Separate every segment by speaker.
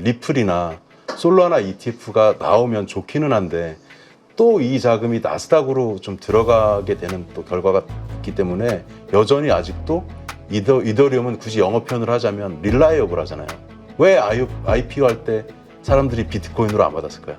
Speaker 1: 리플이나 솔라나 ETF가 나오면 좋기는 한데 또 이 자금이 나스닥으로 좀 들어가게 되는 또 결과가 있기 때문에 여전히 아직도 이더리움은 굳이 영어 표현을 하자면 릴라이어블 하잖아요. 왜 IPO 할 때 사람들이 비트코인으로 안 받았을까요?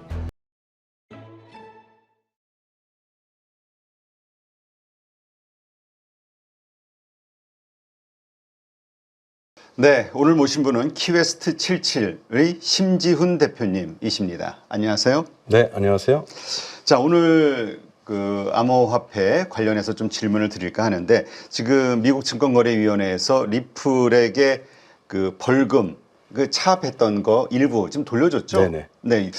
Speaker 2: 네, 오늘 모신 분은 키웨스트 77의 심지훈 대표님이십니다. 안녕하세요.
Speaker 1: 네, 안녕하세요.
Speaker 2: 자, 오늘 그 암호화폐 관련해서 좀 질문을 드릴까 하는데 지금 미국 증권거래위원회에서 리플에게 그 벌금 그 차압했던 거 일부 좀 돌려줬죠?
Speaker 1: 네네.
Speaker 2: 네,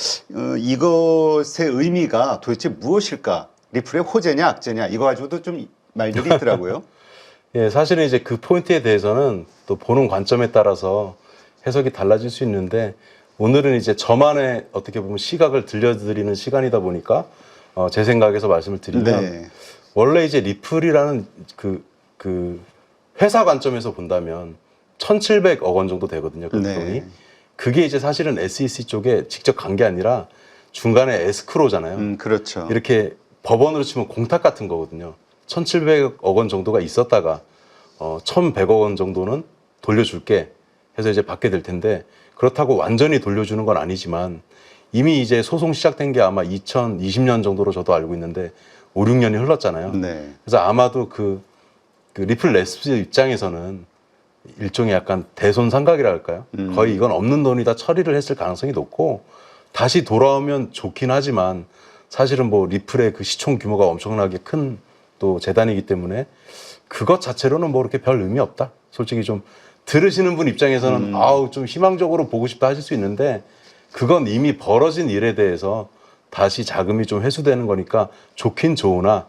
Speaker 2: 이것의 의미가 도대체 무엇일까? 리플의 호재냐 악재냐 이거 가지고도 좀 말들이 있더라고요.
Speaker 1: 예, 사실은 이제 그 포인트에 대해서는 또 보는 관점에 따라서 해석이 달라질 수 있는데 오늘은 이제 저만의 어떻게 보면 시각을 들려드리는 시간이다 보니까 제 생각에서 말씀을 드리면
Speaker 2: 네.
Speaker 1: 원래 이제 리플이라는 그 회사 관점에서 본다면 1,700억 원 정도 되거든요. 그
Speaker 2: 네.
Speaker 1: 돈이. 그게 이제 사실은 SEC 쪽에 직접 간 게 아니라 중간에 에스크로잖아요.
Speaker 2: 그렇죠.
Speaker 1: 이렇게 법원으로 치면 공탁 같은 거거든요. 1,700억 원 정도가 있었다가 1,100억 원 정도는 돌려줄게 해서 이제 받게 될 텐데 그렇다고 완전히 돌려주는 건 아니지만 이미 이제 소송 시작된 게 아마 2020년 정도로 저도 알고 있는데 5, 6년이 흘렀잖아요.
Speaker 2: 네.
Speaker 1: 그래서 아마도 그 리플 랩스 입장에서는 일종의 약간 대손상각이라 할까요? 거의 이건 없는 돈이다 처리를 했을 가능성이 높고 다시 돌아오면 좋긴 하지만 사실은 뭐 리플의 그 시총 규모가 엄청나게 큰 또 재단이기 때문에 그것 자체로는 뭐 그렇게 별 의미 없다. 솔직히 좀 들으시는 분 입장에서는 아우 좀 희망적으로 보고 싶다 하실 수 있는데 그건 이미 벌어진 일에 대해서 다시 자금이 좀 회수되는 거니까 좋긴 좋으나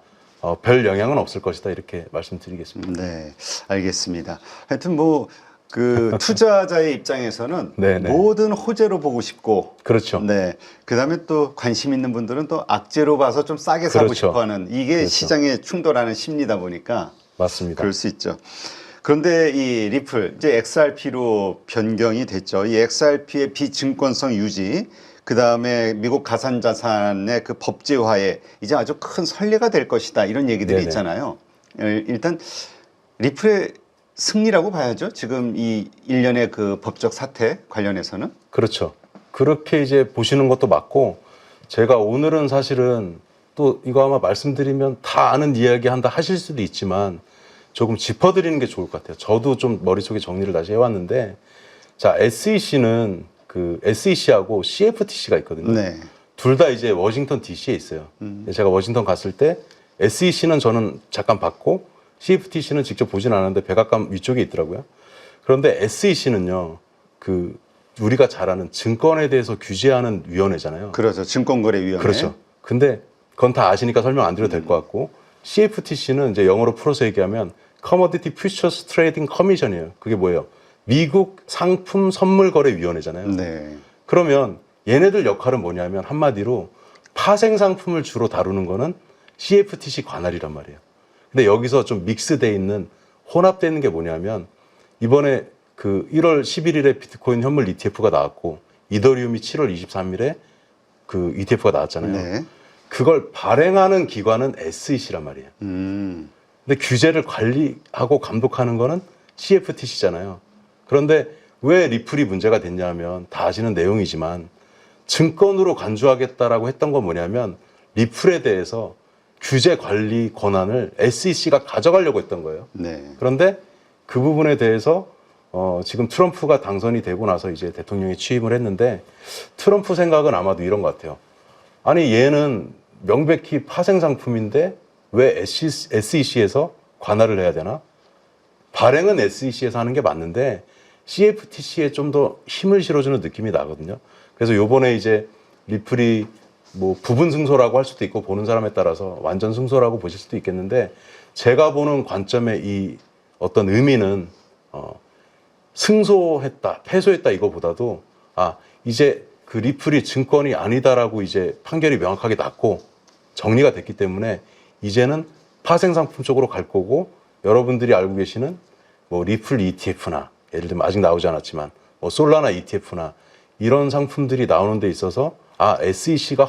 Speaker 1: 별 영향은 없을 것이다 이렇게 말씀드리겠습니다.
Speaker 2: 네, 알겠습니다. 하여튼 뭐 그 투자자의 입장에서는
Speaker 1: 네네.
Speaker 2: 모든 호재로 보고 싶고,
Speaker 1: 그렇죠.
Speaker 2: 네, 그다음에 또 관심 있는 분들은 또 악재로 봐서 좀 싸게 사고
Speaker 1: 그렇죠.
Speaker 2: 싶어하는 이게
Speaker 1: 그렇죠.
Speaker 2: 시장에 충돌하는 심리다 보니까
Speaker 1: 맞습니다.
Speaker 2: 그럴 수 있죠. 그런데 이 리플 이제 XRP로 변경이 됐죠. 이 XRP의 비증권성 유지, 그 다음에 미국 가상자산의 그 법제화에 이제 아주 큰 선례가 될 것이다 이런 얘기들이
Speaker 1: 네네.
Speaker 2: 있잖아요. 일단 리플의 승리라고 봐야죠. 지금 이 일련의 그 법적 사태 관련해서는.
Speaker 1: 그렇죠. 그렇게 이제 보시는 것도 맞고 제가 오늘은 사실은 또 이거 아마 말씀드리면 다 아는 이야기 한다 하실 수도 있지만 조금 짚어드리는 게 좋을 것 같아요. 저도 좀 머릿속에 정리를 다시 해왔는데 자, SEC는 그 SEC하고 CFTC가 있거든요.
Speaker 2: 네.
Speaker 1: 둘 다 이제 워싱턴 DC에 있어요. 제가 워싱턴 갔을 때 SEC는 저는 잠깐 봤고 CFTC는 직접 보진 않았는데 백악관 위쪽에 있더라고요. 그런데 SEC는요, 그 우리가 잘 아는 증권에 대해서 규제하는 위원회잖아요.
Speaker 2: 그렇죠. 증권거래위원회.
Speaker 1: 그렇죠. 근데 그건 다 아시니까 설명 안 드려도 될 것 같고 CFTC는 이제 영어로 풀어서 얘기하면 Commodity Futures Trading Commission이에요. 그게 뭐예요? 미국 상품 선물 거래 위원회잖아요.
Speaker 2: 네.
Speaker 1: 그러면 얘네들 역할은 뭐냐면 한마디로 파생 상품을 주로 다루는 거는 CFTC 관할이란 말이에요. 근데 여기서 좀 믹스돼 있는 혼합되어 있는 게 뭐냐면 이번에 그 1월 11일에 비트코인 현물 ETF가 나왔고 이더리움이 7월 23일에 그 ETF가 나왔잖아요.
Speaker 2: 네.
Speaker 1: 그걸 발행하는 기관은 SEC란 말이에요.
Speaker 2: 음.
Speaker 1: 근데 규제를 관리하고 감독하는 거는 CFTC잖아요. 그런데 왜 리플이 문제가 됐냐면 다 아시는 내용이지만 증권으로 간주하겠다라고 했던 건 뭐냐면 리플에 대해서 규제 관리 권한을 SEC가 가져가려고 했던 거예요.
Speaker 2: 네.
Speaker 1: 그런데 그 부분에 대해서 지금 트럼프가 당선이 되고 나서 이제 대통령이 취임을 했는데 트럼프 생각은 아마도 이런 것 같아요. 아니 얘는 명백히 파생 상품인데 왜 SEC에서 관할을 해야 되나? 발행은 SEC에서 하는 게 맞는데 CFTC에 좀 더 힘을 실어주는 느낌이 나거든요. 그래서 요번에 이제 리플이 뭐 부분 승소라고 할 수도 있고 보는 사람에 따라서 완전 승소라고 보실 수도 있겠는데 제가 보는 관점의 이 어떤 의미는 승소했다, 패소했다 이거보다도 이제 그 리플이 증권이 아니다라고 이제 판결이 명확하게 났고 정리가 됐기 때문에 이제는 파생 상품 쪽으로 갈 거고 여러분들이 알고 계시는 뭐 리플 ETF나 예를 들면 아직 나오지 않았지만 뭐 솔라나 ETF나 이런 상품들이 나오는 데 있어서 SEC가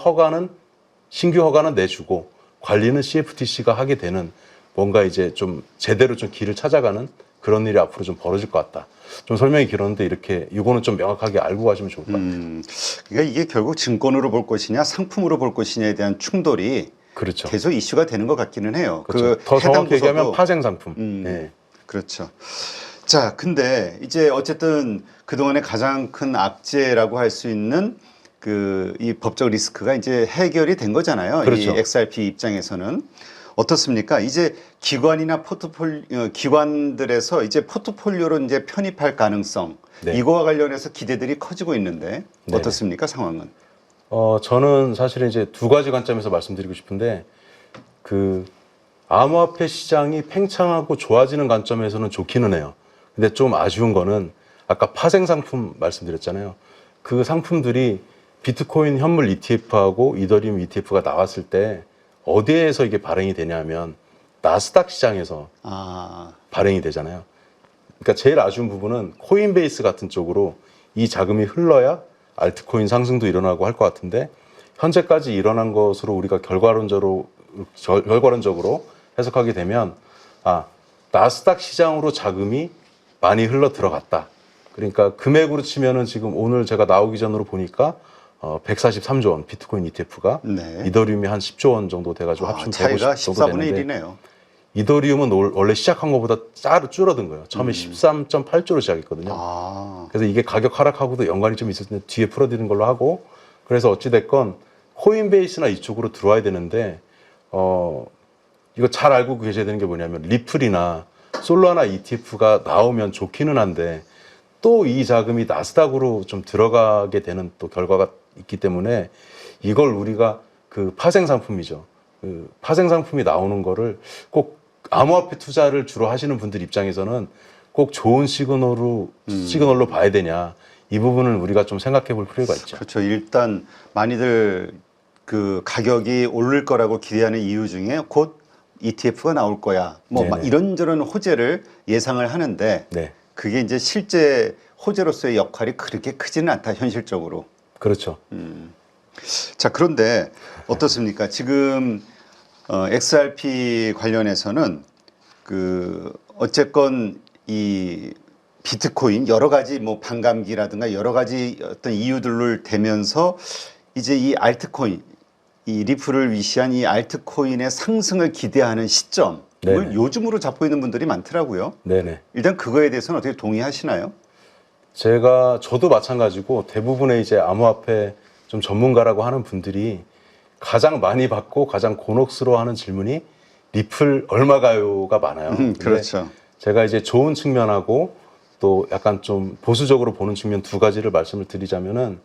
Speaker 1: 신규 허가는 내주고 관리는 CFTC가 하게 되는 뭔가 이제 좀 제대로 좀 길을 찾아가는 그런 일이 앞으로 좀 벌어질 것 같다. 좀 설명이 길었는데 이렇게 이거는 좀 명확하게 알고 가시면 좋을 것 같아요.
Speaker 2: 그러니까 이게 결국 증권으로 볼 것이냐 상품으로 볼 것이냐에 대한 충돌이
Speaker 1: 그렇죠.
Speaker 2: 계속 이슈가 되는 것 같기는 해요.
Speaker 1: 그렇죠.
Speaker 2: 그
Speaker 1: 더
Speaker 2: 해당
Speaker 1: 정확히 얘기하면
Speaker 2: 부서도
Speaker 1: 파생 상품. 네.
Speaker 2: 그렇죠. 자, 근데 이제 어쨌든 그동안에 가장 큰 악재라고 할 수 있는 이 법적 리스크가 이제 해결이 된 거잖아요.
Speaker 1: 그렇죠.
Speaker 2: 이 XRP 입장에서는. 어떻습니까? 이제 기관이나 기관들에서 이제 포트폴리오로 이제 편입할 가능성,
Speaker 1: 네.
Speaker 2: 이거와 관련해서 기대들이 커지고 있는데
Speaker 1: 네네.
Speaker 2: 어떻습니까? 상황은?
Speaker 1: 저는 사실은 이제 두 가지 관점에서 말씀드리고 싶은데 암호화폐 시장이 팽창하고 좋아지는 관점에서는 좋기는 해요. 근데 좀 아쉬운 거는 아까 파생 상품 말씀드렸잖아요. 그 상품들이 비트코인 현물 ETF하고 이더리움 ETF가 나왔을 때 어디에서 이게 발행이 되냐면 나스닥 시장에서 발행이 되잖아요. 그러니까 제일 아쉬운 부분은 코인베이스 같은 쪽으로 이 자금이 흘러야 알트코인 상승도 일어나고 할 것 같은데 현재까지 일어난 것으로 우리가 결과론적으로 해석하게 되면 나스닥 시장으로 자금이 많이 흘러 들어갔다. 그러니까 금액으로 치면은 지금 오늘 제가 나오기 전으로 보니까 143조 원 비트코인 ETF가
Speaker 2: 네.
Speaker 1: 이더리움이 한 10조 원 정도 돼가지고 합치면
Speaker 2: 차이가
Speaker 1: 150 정도
Speaker 2: 14분의
Speaker 1: 되는데
Speaker 2: 1이네요.
Speaker 1: 이더리움은 원래 시작한 것보다 줄어든 거예요. 처음에 13.8조로 시작했거든요. 그래서 이게 가격 하락하고도 연관이 좀 있었는데 뒤에 풀어드리는 걸로 하고 그래서 어찌됐건 코인베이스나 이쪽으로 들어와야 되는데 이거 잘 알고 계셔야 되는 게 뭐냐면 리플이나 솔라나 ETF가 나오면 좋기는 한데 또 이 자금이 나스닥으로 좀 들어가게 되는 또 결과가 있기 때문에 이걸 우리가 파생 상품이죠. 파생 상품이 나오는 거를 꼭 암호화폐 투자를 주로 하시는 분들 입장에서는 꼭 좋은 시그널로 봐야 되냐. 이 부분을 우리가 좀 생각해 볼 필요가 있죠.
Speaker 2: 그렇죠. 일단 많이들 가격이 오를 거라고 기대하는 이유 중에 곧 ETF가 나올 거야. 막 이런저런 호재를 예상을 하는데
Speaker 1: 네.
Speaker 2: 그게 이제 실제 호재로서의 역할이 그렇게 크지는 않다, 현실적으로.
Speaker 1: 그렇죠.
Speaker 2: 자, 그런데 어떻습니까? 지금 XRP 관련해서는 어쨌건 이 비트코인 여러 가지 반감기라든가 여러 가지 어떤 이유들을 대면서 이제 이 알트코인, 이 리플을 위시한 이 알트코인의 상승을 기대하는 시점을
Speaker 1: 네네.
Speaker 2: 요즘으로 잡고 있는 분들이 많더라고요.
Speaker 1: 네네.
Speaker 2: 일단 그거에 대해서는 어떻게 동의하시나요?
Speaker 1: 저도 마찬가지고 대부분의 이제 암호화폐 좀 전문가라고 하는 분들이 가장 많이 받고 가장 곤혹스러워하는 질문이 리플 얼마가요가 많아요.
Speaker 2: 그렇죠.
Speaker 1: 제가 이제 좋은 측면하고 또 약간 좀 보수적으로 보는 측면 두 가지를 말씀을 드리자면은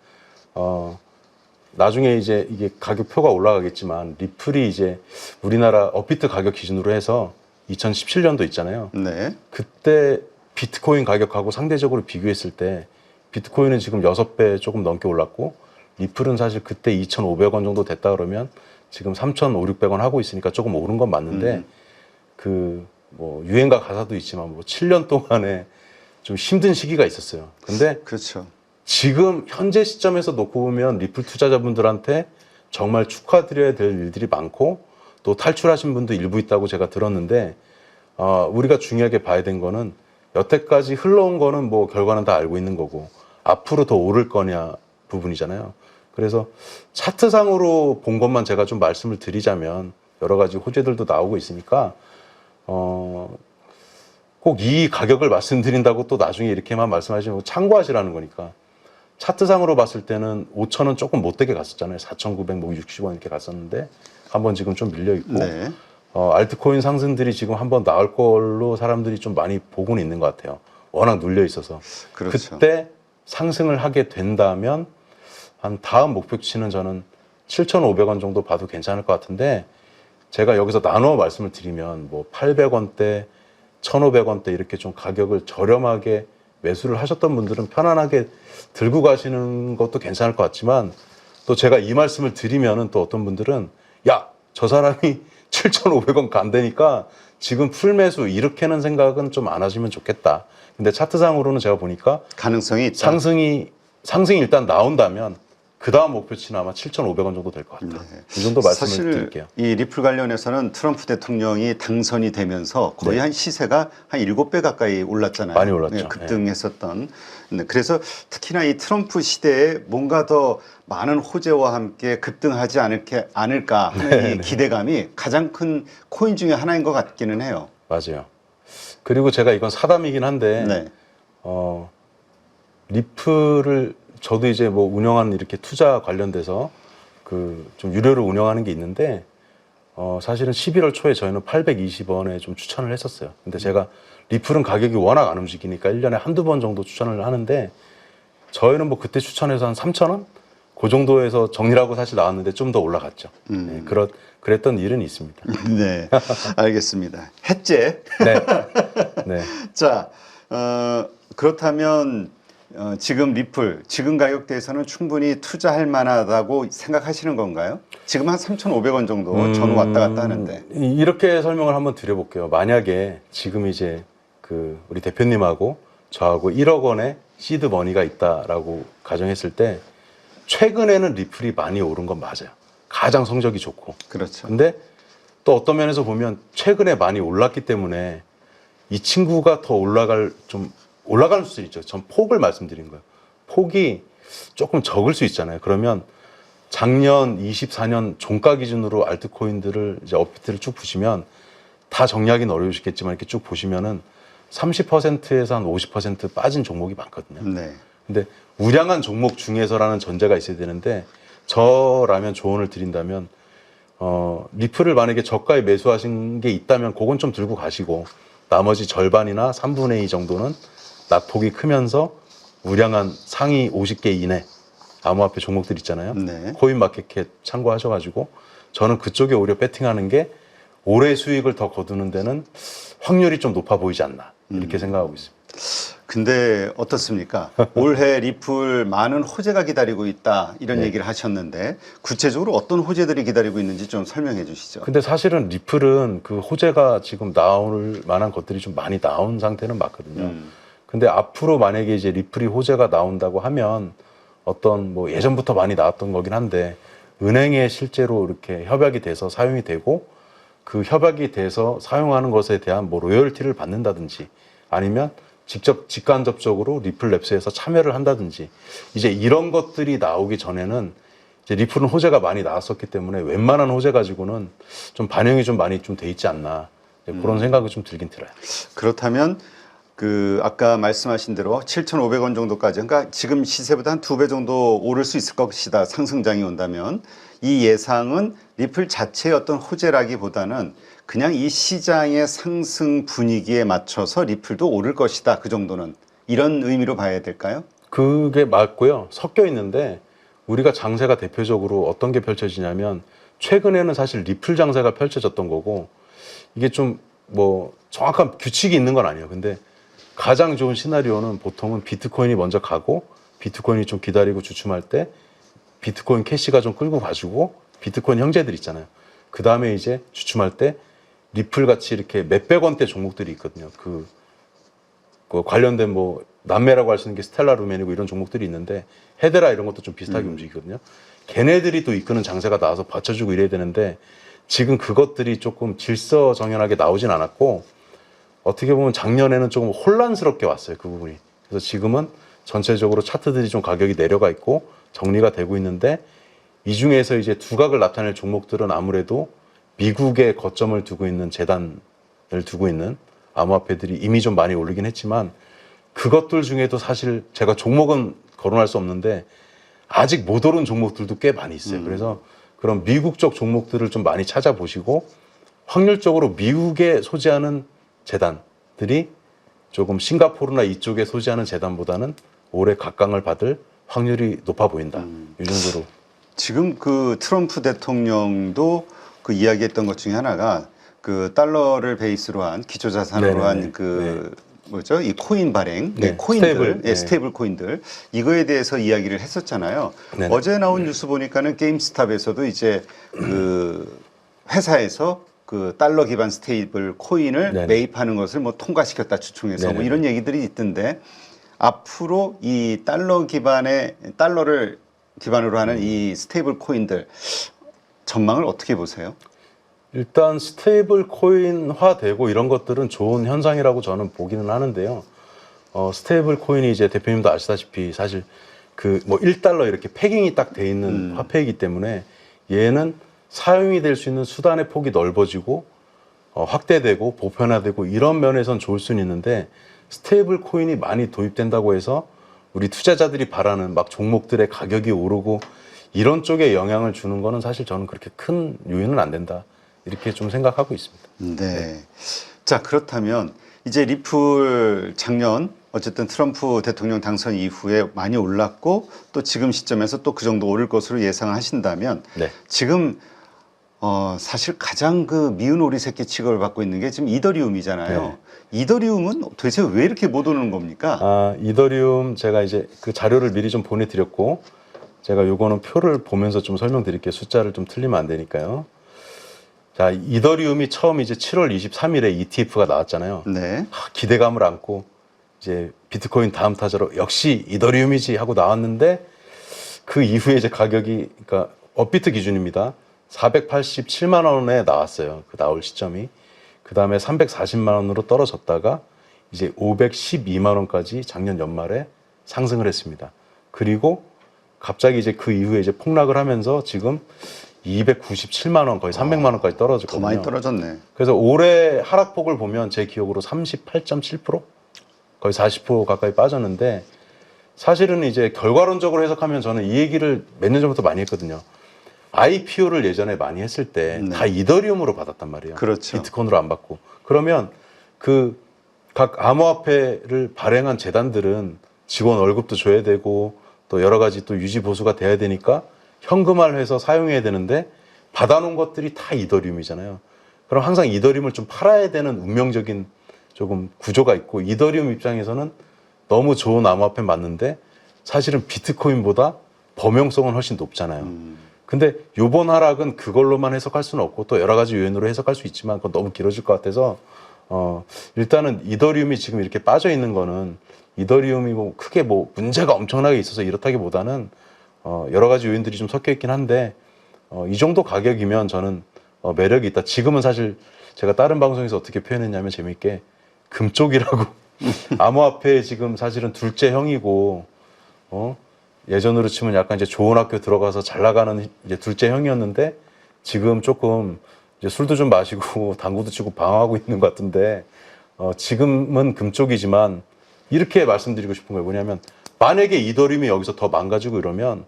Speaker 1: 나중에 이제 이게 가격표가 올라가겠지만 리플이 이제 우리나라 업비트 가격 기준으로 해서 2017년도 있잖아요.
Speaker 2: 네.
Speaker 1: 그때 비트코인 가격하고 상대적으로 비교했을 때 비트코인은 지금 6배 조금 넘게 올랐고 리플은 사실 그때 2,500원 정도 됐다 그러면 지금 3,500, 600원 하고 있으니까 조금 오른 건 맞는데 유행가 가사도 있지만 7년 동안에 좀 힘든 시기가 있었어요. 근데
Speaker 2: 그렇죠.
Speaker 1: 지금 현재 시점에서 놓고 보면 리플 투자자분들한테 정말 축하드려야 될 일들이 많고 또 탈출하신 분도 일부 있다고 제가 들었는데 우리가 중요하게 봐야 된 거는 여태까지 흘러온 거는 결과는 다 알고 있는 거고 앞으로 더 오를 거냐 부분이잖아요. 그래서 차트상으로 본 것만 제가 좀 말씀을 드리자면 여러 가지 호재들도 나오고 있으니까 꼭 이 가격을 말씀드린다고 또 나중에 이렇게만 말씀하시면 참고하시라는 거니까 차트상으로 봤을 때는 5,000원 조금 못되게 갔었잖아요. 4,960원 이렇게 갔었는데 한번 지금 좀 밀려 있고
Speaker 2: 네.
Speaker 1: 알트코인 상승들이 지금 한번 나올 걸로 사람들이 좀 많이 보고는 있는 것 같아요. 워낙 눌려 있어서.
Speaker 2: 그렇죠.
Speaker 1: 그때 상승을 하게 된다면 한 다음 목표치는 저는 7,500원 정도 봐도 괜찮을 것 같은데 제가 여기서 나눠 말씀을 드리면 800원대, 1,500원대 이렇게 좀 가격을 저렴하게 매수를 하셨던 분들은 편안하게 들고 가시는 것도 괜찮을 것 같지만 또 제가 이 말씀을 드리면은 또 어떤 분들은 저 사람이 7,500원 간다니까 지금 풀매수 이렇게는 생각은 좀 안 하시면 좋겠다. 근데 차트상으로는 제가 보니까
Speaker 2: 가능성이 있다.
Speaker 1: 상승이 상승이 일단 나온다면 그 다음 목표치는 아마 7,500원 정도 될 것 같아요.
Speaker 2: 네.
Speaker 1: 이 정도 말씀을
Speaker 2: 사실
Speaker 1: 드릴게요.
Speaker 2: 이 리플 관련해서는 트럼프 대통령이 당선이 되면서 거의
Speaker 1: 네.
Speaker 2: 한 시세가 한 7배 가까이 올랐잖아요.
Speaker 1: 많이 올랐죠.
Speaker 2: 네, 급등했었던. 네, 그래서 특히나 이 트럼프 시대에 뭔가 더 많은 호재와 함께 급등하지 않을까 하는 이 기대감이 가장 큰 코인 중에 하나인 것 같기는 해요.
Speaker 1: 맞아요. 그리고 제가 이건 사담이긴 한데
Speaker 2: 네.
Speaker 1: 리플을 저도 이제 뭐 운영하는 이렇게 투자 관련돼서 그 좀 유료로 운영하는 게 있는데 사실은 11월 초에 저희는 820원에 좀 추천을 했었어요. 근데 제가 리플은 가격이 워낙 안 움직이니까 1년에 한두 번 정도 추천을 하는데 저희는 뭐 그때 추천해서 한 3,000원? 그 정도에서 정리라고 사실 나왔는데 좀 더 올라갔죠. 네, 그랬던 일은 있습니다.
Speaker 2: 네, 알겠습니다. 해제.
Speaker 1: 네. 네.
Speaker 2: 자, 그렇다면 지금 리플, 지금 가격대에서는 충분히 투자할 만하다고 생각하시는 건가요? 지금 한 3,500원 정도 전후 왔다 갔다 하는데.
Speaker 1: 이렇게 설명을 한번 드려볼게요. 만약에 지금 이제 그 우리 대표님하고 저하고 1억 원의 시드 머니가 있다라고 가정했을 때 최근에는 리플이 많이 오른 건 맞아요. 가장 성적이 좋고.
Speaker 2: 그렇죠.
Speaker 1: 근데 또 어떤 면에서 보면 최근에 많이 올랐기 때문에 이 친구가 더 올라갈 수 있죠. 전 폭을 말씀드린 거예요. 폭이 조금 적을 수 있잖아요. 그러면 작년 24년 종가 기준으로 알트코인들을 이제 업비트를 쭉 보시면 다 정리하기는 어려우시겠지만 이렇게 쭉 보시면은 30%에서 한 50% 빠진 종목이 많거든요.
Speaker 2: 네.
Speaker 1: 근데 우량한 종목 중에서라는 전제가 있어야 되는데 저라면 조언을 드린다면 리플을 만약에 저가에 매수하신 게 있다면 그건 좀 들고 가시고 나머지 절반이나 3분의 2 정도는 낙폭이 크면서 우량한 상위 50개 이내 암호화폐 종목들 있잖아요.
Speaker 2: 네.
Speaker 1: 코인마켓캡 참고하셔가지고 저는 그쪽에 오히려 배팅하는 게 올해 수익을 더 거두는 데는 확률이 좀 높아 보이지 않나 이렇게 생각하고 있습니다.
Speaker 2: 근데 어떻습니까? 올해 리플 많은 호재가 기다리고 있다 이런
Speaker 1: 네.
Speaker 2: 얘기를 하셨는데 구체적으로 어떤 호재들이 기다리고 있는지 좀 설명해 주시죠.
Speaker 1: 근데 사실은 리플은 그 호재가 지금 나올 만한 것들이 좀 많이 나온 상태는 맞거든요. 근데 앞으로 만약에 이제 리플이 호재가 나온다고 하면 어떤 뭐 예전부터 많이 나왔던 거긴 한데 은행에 실제로 이렇게 협약이 돼서 사용이 되고 그 협약이 돼서 사용하는 것에 대한 뭐 로열티를 받는다든지 아니면 직접 직간접적으로 리플랩스에서 참여를 한다든지 이제 이런 것들이 나오기 전에는 이제 리플은 호재가 많이 나왔었기 때문에 웬만한 호재 가지고는 좀 반영이 좀 많이 좀 돼 있지 않나 그런 생각이 좀 들긴 들어요.
Speaker 2: 그렇다면 그 아까 말씀하신 대로 7,500원 정도까지 그러니까 지금 시세보다 한 2배 정도 오를 수 있을 것이다. 상승장이 온다면 이 예상은 리플 자체의 어떤 호재라기보다는 그냥 이 시장의 상승 분위기에 맞춰서 리플도 오를 것이다. 그 정도는 이런 의미로 봐야 될까요?
Speaker 1: 그게 맞고요. 섞여 있는데 우리가 장세가 대표적으로 어떤 게 펼쳐지냐면 최근에는 사실 리플 장세가 펼쳐졌던 거고 이게 좀 뭐 정확한 규칙이 있는 건 아니에요. 근데 가장 좋은 시나리오는 보통은 비트코인이 먼저 가고 비트코인이 좀 기다리고 주춤할 때 비트코인 캐시가 좀 끌고 가지고 비트코인 형제들 있잖아요. 그 다음에 이제 주춤할 때 리플 같이 이렇게 몇백 원대 종목들이 있거든요. 그 관련된 뭐 남매라고 할 수 있는 게 스텔라 루멘이고 이런 종목들이 있는데 헤데라 이런 것도 좀 비슷하게 움직이거든요. 걔네들이 또 이끄는 장세가 나와서 받쳐주고 이래야 되는데 지금 그것들이 조금 질서정연하게 나오진 않았고 어떻게 보면 작년에는 조금 혼란스럽게 왔어요. 그 부분이. 그래서 지금은 전체적으로 차트들이 좀 가격이 내려가 있고 정리가 되고 있는데 이 중에서 이제 두각을 나타낼 종목들은 아무래도 미국에 거점을 두고 있는 재단을 두고 있는 암호화폐들이 이미 좀 많이 오르긴 했지만 그것들 중에도 사실 제가 종목은 거론할 수 없는데 아직 못 오른 종목들도 꽤 많이 있어요. 그래서 그런 미국 쪽 종목들을 좀 많이 찾아보시고 확률적으로 미국에 소지하는 재단들이 조금 싱가포르나 이쪽에 소지하는 재단보다는 올해 각광을 받을 확률이 높아 보인다. 이 정도로.
Speaker 2: 지금 그 트럼프 대통령도 그 이야기했던 것 중에 하나가 그 달러를 베이스로 한 기초 자산으로 한 그 뭐죠? 이 코인 발행,
Speaker 1: 네,
Speaker 2: 코인들,
Speaker 1: 스테이블,
Speaker 2: 스테이블 코인들 이거에 대해서 이야기를 했었잖아요.
Speaker 1: 네네.
Speaker 2: 어제 나온 뉴스 보니까는 게임스탑에서도 이제 그 회사에서 그 달러 기반 스테이블 코인을
Speaker 1: 네네.
Speaker 2: 매입하는 것을 뭐 통과시켰다 주총해서 뭐
Speaker 1: 네네.
Speaker 2: 이런 얘기들이 있던데 앞으로 이 달러를 기반으로 하는 이 스테이블 코인들 전망을 어떻게 보세요?
Speaker 1: 일단 스테이블 코인화 되고 이런 것들은 좋은 현상이라고 저는 보기는 하는데요. 스테이블 코인이 이제 대표님도 아시다시피 사실 그 뭐 1달러 이렇게 패깅이 딱 돼 있는 화폐이기 때문에 얘는 사용이 될 수 있는 수단의 폭이 넓어지고 확대되고 보편화되고 이런 면에선 좋을 수는 있는데 스테이블 코인이 많이 도입된다고 해서 우리 투자자들이 바라는 막 종목들의 가격이 오르고 이런 쪽에 영향을 주는 거는 사실 저는 그렇게 큰 요인은 안 된다. 이렇게 좀 생각하고 있습니다.
Speaker 2: 네. 자, 그렇다면 이제 리플 작년 어쨌든 트럼프 대통령 당선 이후에 많이 올랐고 또 지금 시점에서 또 그 정도 오를 것으로 예상을 하신다면
Speaker 1: 네.
Speaker 2: 지금 사실 가장 그 미운 오리 새끼 취급을 받고 있는 게 지금 이더리움이잖아요.
Speaker 1: 네.
Speaker 2: 이더리움은 도대체 왜 이렇게 못 오르는 겁니까?
Speaker 1: 이더리움 제가 이제 그 자료를 미리 좀 보내드렸고 제가 요거는 표를 보면서 좀 설명드릴게요. 숫자를 좀 틀리면 안 되니까요. 자, 이더리움이 처음 이제 7월 23일에 ETF가 나왔잖아요.
Speaker 2: 네.
Speaker 1: 기대감을 안고 이제 비트코인 다음 타자로 역시 이더리움이지 하고 나왔는데 그 이후에 이제 가격이 그러니까 업비트 기준입니다. 487만 원에 나왔어요. 그 나올 시점이. 그 다음에 340만 원으로 떨어졌다가 이제 512만 원까지 작년 연말에 상승을 했습니다. 그리고 갑자기 이제 그 이후에 이제 폭락을 하면서 지금 297만 원 거의 300만 원까지 떨어졌거든요.
Speaker 2: 더 많이 떨어졌네.
Speaker 1: 그래서 올해 하락폭을 보면 제 기억으로 38.7% 거의 40% 가까이 빠졌는데 사실은 이제 결과론적으로 해석하면 저는 이 얘기를 몇 년 전부터 많이 했거든요. IPO를 예전에 많이 했을 때 다 이더리움으로 받았단 말이에요.
Speaker 2: 그렇죠.
Speaker 1: 비트코인으로 안 받고. 그러면 그 각 암호화폐를 발행한 재단들은 직원 월급도 줘야 되고 또 여러 가지 또 유지 보수가 돼야 되니까 현금화해서 사용해야 되는데 받아놓은 것들이 다 이더리움이잖아요. 그럼 항상 이더리움을 좀 팔아야 되는 운명적인 조금 구조가 있고 이더리움 입장에서는 너무 좋은 암호화폐 맞는데 사실은 비트코인보다 범용성은 훨씬 높잖아요. 근데 요번 하락은 그걸로만 해석할 수는 없고 또 여러 가지 요인으로 해석할 수 있지만 그건 너무 길어질 것 같아서 일단은 이더리움이 지금 이렇게 빠져 있는 거는 이더리움이 뭐 크게 뭐 문제가 엄청나게 있어서 이렇다기보다는 여러 가지 요인들이 좀 섞여 있긴 한데 이 정도 가격이면 저는 매력이 있다. 지금은 사실 제가 다른 방송에서 어떻게 표현했냐면 재밌게 금쪽이라고 암호화폐 지금 사실은 둘째 형이고 예전으로 치면 약간 이제 좋은 학교 들어가서 잘 나가는 이제 둘째 형이었는데 지금 조금 이제 술도 좀 마시고 당구도 치고 방황하고 있는 것 같은데 지금은 금쪽이지만 이렇게 말씀드리고 싶은 거예요. 뭐냐면 만약에 이더리움이 여기서 더 망가지고 이러면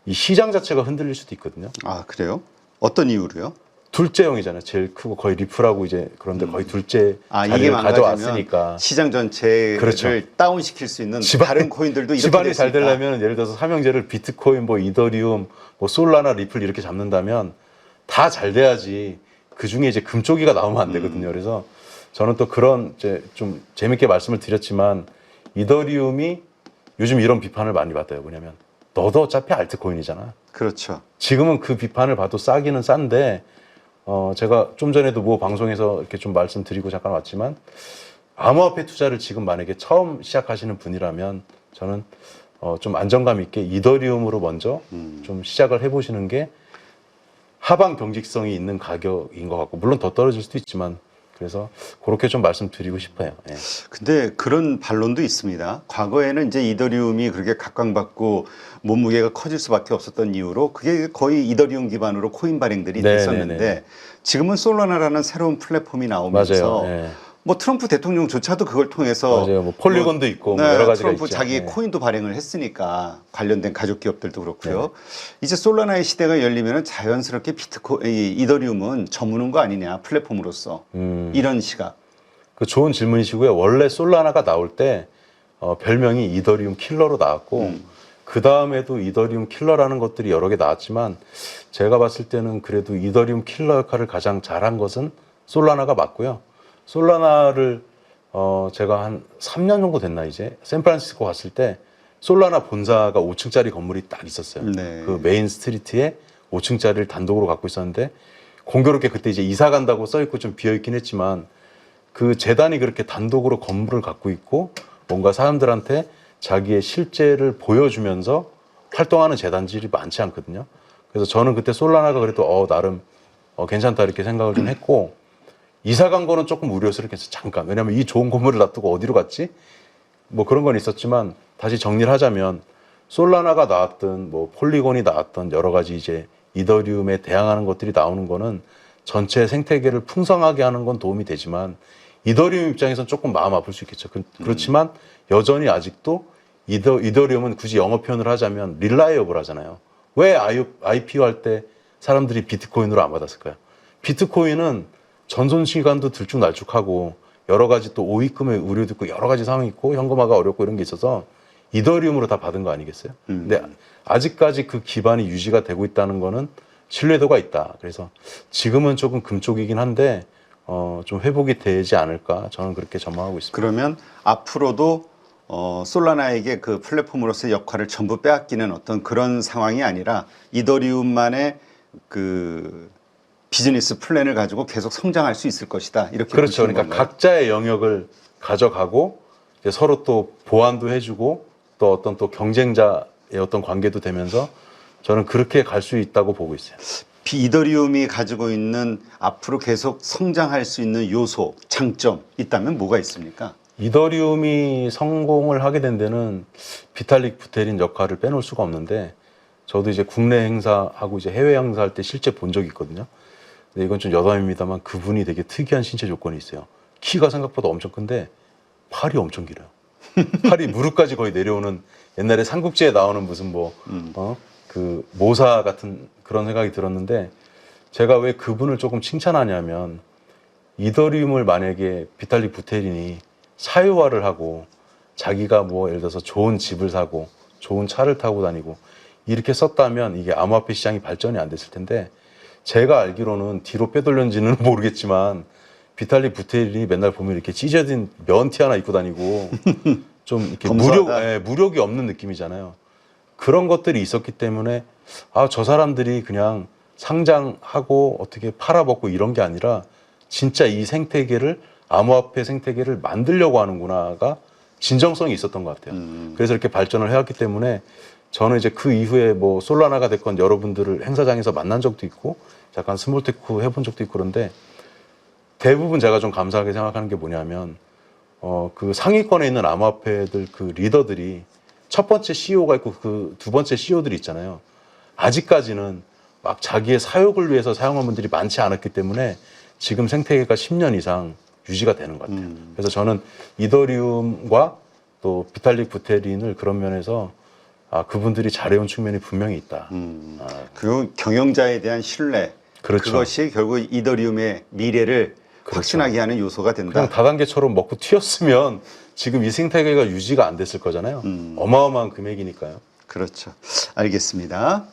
Speaker 1: 이 시장 자체가 흔들릴 수도 있거든요.
Speaker 2: 아, 그래요? 어떤 이유로요?
Speaker 1: 둘째형이잖아요. 제일 크고 거의 리플하고 이제 그런데 거의 둘째
Speaker 2: 이게
Speaker 1: 자리를
Speaker 2: 망가지면
Speaker 1: 가져왔으니까
Speaker 2: 시장 전체를
Speaker 1: 그렇죠.
Speaker 2: 다운시킬 수 있는 다른 코인들도 이렇게
Speaker 1: 집안이
Speaker 2: 될 수
Speaker 1: 잘
Speaker 2: 있다.
Speaker 1: 되려면 예를 들어서 삼형제를 비트코인, 뭐 이더리움, 뭐 솔라나, 리플 이렇게 잡는다면 다 잘 돼야지 그 중에 이제 금쪽이가 나오면 안 되거든요. 그래서 저는 또 그런 이제 좀 재밌게 말씀을 드렸지만 이더리움이 요즘 이런 비판을 많이 받아요. 뭐냐면 너도 어차피 알트코인이잖아.
Speaker 2: 그렇죠.
Speaker 1: 지금은 그 비판을 봐도 싸기는 싼데 제가 좀 전에도 뭐 방송에서 이렇게 좀 말씀드리고 잠깐 왔지만 암호화폐 투자를 지금 만약에 처음 시작하시는 분이라면 저는 좀 안정감 있게 이더리움으로 먼저 좀 시작을 해보시는 게 하방 경직성이 있는 가격인 것 같고 물론 더 떨어질 수도 있지만 그래서 그렇게 좀 말씀드리고 싶어요. 예.
Speaker 2: 근데 그런 반론도 있습니다. 과거에는 이제 이더리움이 그렇게 각광받고 몸무게가 커질 수밖에 없었던 이유로 그게 거의 이더리움 기반으로 코인 발행들이
Speaker 1: 네,
Speaker 2: 됐었는데
Speaker 1: 네, 네.
Speaker 2: 지금은 솔라나라는 새로운 플랫폼이 나오면서
Speaker 1: 맞아요. 예.
Speaker 2: 뭐 트럼프 대통령조차도 그걸 통해서
Speaker 1: 맞아요. 뭐 폴리곤도 있고 뭐
Speaker 2: 네,
Speaker 1: 여러 가지가
Speaker 2: 트럼프
Speaker 1: 있죠.
Speaker 2: 자기
Speaker 1: 예.
Speaker 2: 코인도 발행을 했으니까 관련된 가족 기업들도 그렇고요. 이제 솔라나의 시대가 열리면 자연스럽게 이더리움은 저무는 거 아니냐 플랫폼으로서 이런 시각.
Speaker 1: 그 좋은 질문이시고요. 원래 솔라나가 나올 때 별명이 이더리움 킬러로 나왔고 그 다음에도 이더리움 킬러라는 것들이 여러 개 나왔지만 제가 봤을 때는 그래도 이더리움 킬러 역할을 가장 잘한 것은 솔라나가 맞고요. 솔라나를 제가 한 3년 정도 됐나 이제 샌프란시스코 갔을 때 솔라나 본사가 5층짜리 건물이 딱 있었어요.
Speaker 2: 네.
Speaker 1: 그 메인 스트리트에 5층짜리를 단독으로 갖고 있었는데 공교롭게 그때 이제 이사 간다고 써 있고 좀 비어 있긴 했지만 그 재단이 그렇게 단독으로 건물을 갖고 있고 뭔가 사람들한테 자기의 실제를 보여주면서 활동하는 재단들이 많지 않거든요. 그래서 저는 그때 솔라나가 그래도 나름 괜찮다 이렇게 생각을 좀 했고, 이사 간 거는 조금 우려스럽게 했어요. 잠깐. 왜냐면 이 좋은 건물을 놔두고 어디로 갔지? 뭐 그런 건 있었지만 다시 정리를 하자면 솔라나가 나왔든 뭐 폴리곤이 나왔든 여러 가지 이제 이더리움에 대항하는 것들이 나오는 거는 전체 생태계를 풍성하게 하는 건 도움이 되지만 이더리움 입장에서는 조금 마음 아플 수 있겠죠. 그렇지만 여전히 아직도 이더리움은 굳이 영어 표현을 하자면 릴라이어블 하잖아요. 왜 IPO 할 때 사람들이 비트코인으로 안 받았을까요? 비트코인은 전송 시간도 들쭉날쭉하고 여러 가지 또 오입금의 우려도 있고 여러 가지 상황이 있고 현금화가 어렵고 이런 게 있어서 이더리움으로 다 받은 거 아니겠어요? 근데 아직까지 그 기반이 유지가 되고 있다는 거는 신뢰도가 있다. 그래서 지금은 조금 금쪽이긴 한데 좀 회복이 되지 않을까 저는 그렇게 전망하고 있습니다.
Speaker 2: 그러면 앞으로도 솔라나에게 그 플랫폼으로서의 역할을 전부 빼앗기는 어떤 그런 상황이 아니라 이더리움만의 그 비즈니스 플랜을 가지고 계속 성장할 수 있을 것이다. 이렇게
Speaker 1: 그렇죠.
Speaker 2: 보시는
Speaker 1: 그러니까
Speaker 2: 건가요?
Speaker 1: 각자의 영역을 가져가고 이제 서로 또 보완도 해주고 또 어떤 또 경쟁자의 어떤 관계도 되면서 저는 그렇게 갈 수 있다고 보고 있어요.
Speaker 2: 이더리움이 가지고 있는 앞으로 계속 성장할 수 있는 요소, 장점 있다면 뭐가 있습니까?
Speaker 1: 이더리움이 성공을 하게 된 데는 비탈릭 부테린 역할을 빼놓을 수가 없는데 저도 이제 국내 행사하고 이제 해외 행사할 때 실제 본 적이 있거든요. 근데 이건 좀 여담입니다만 그분이 되게 특이한 신체 조건이 있어요. 키가 생각보다 엄청 큰데 팔이 엄청 길어요. 팔이 무릎까지 거의 내려오는 옛날에 삼국지에 나오는 무슨 그 모사 같은 그런 생각이 들었는데 제가 왜 그분을 조금 칭찬하냐면 이더리움을 만약에 비탈릭 부테린이 사유화를 하고 자기가 뭐 예를 들어서 좋은 집을 사고 좋은 차를 타고 다니고 이렇게 썼다면 이게 암호화폐 시장이 발전이 안 됐을 텐데 제가 알기로는 뒤로 빼돌렸는지는 모르겠지만 비탈릭 부테린이 맨날 보면 이렇게 찢어진 면티 하나 입고 다니고 좀 이렇게
Speaker 2: 검소하다.
Speaker 1: 무력이 없는 느낌이잖아요. 그런 것들이 있었기 때문에 저 사람들이 그냥 상장하고 어떻게 팔아먹고 이런 게 아니라 진짜 이 생태계를 암호화폐 생태계를 만들려고 하는구나가 진정성이 있었던 것 같아요. 그래서 이렇게 발전을 해왔기 때문에 저는 이제 그 이후에 뭐 솔라나가 됐건 여러분들을 행사장에서 만난 적도 있고 잠깐 스몰테크 해본 적도 있고 그런데 대부분 제가 좀 감사하게 생각하는 게 뭐냐면 그 상위권에 있는 암호화폐들 그 리더들이 첫 번째 CEO가 있고 그 두 번째 CEO들이 있잖아요. 아직까지는 막 자기의 사욕을 위해서 사용한 분들이 많지 않았기 때문에 지금 생태계가 10년 이상 유지가 되는 것 같아요. 그래서 저는 이더리움과 또 비탈릭 부테린을 그런 면에서 그분들이 잘해온 측면이 분명히 있다.
Speaker 2: 그리고 경영자에 대한 신뢰,
Speaker 1: 그렇죠.
Speaker 2: 그것이 결국 이더리움의 미래를
Speaker 1: 그렇죠.
Speaker 2: 확신하게 하는 요소가 된다.
Speaker 1: 그냥 다단계처럼 먹고 튀었으면 지금 이 생태계가 유지가 안 됐을 거잖아요. 어마어마한 금액이니까요.
Speaker 2: 그렇죠. 알겠습니다.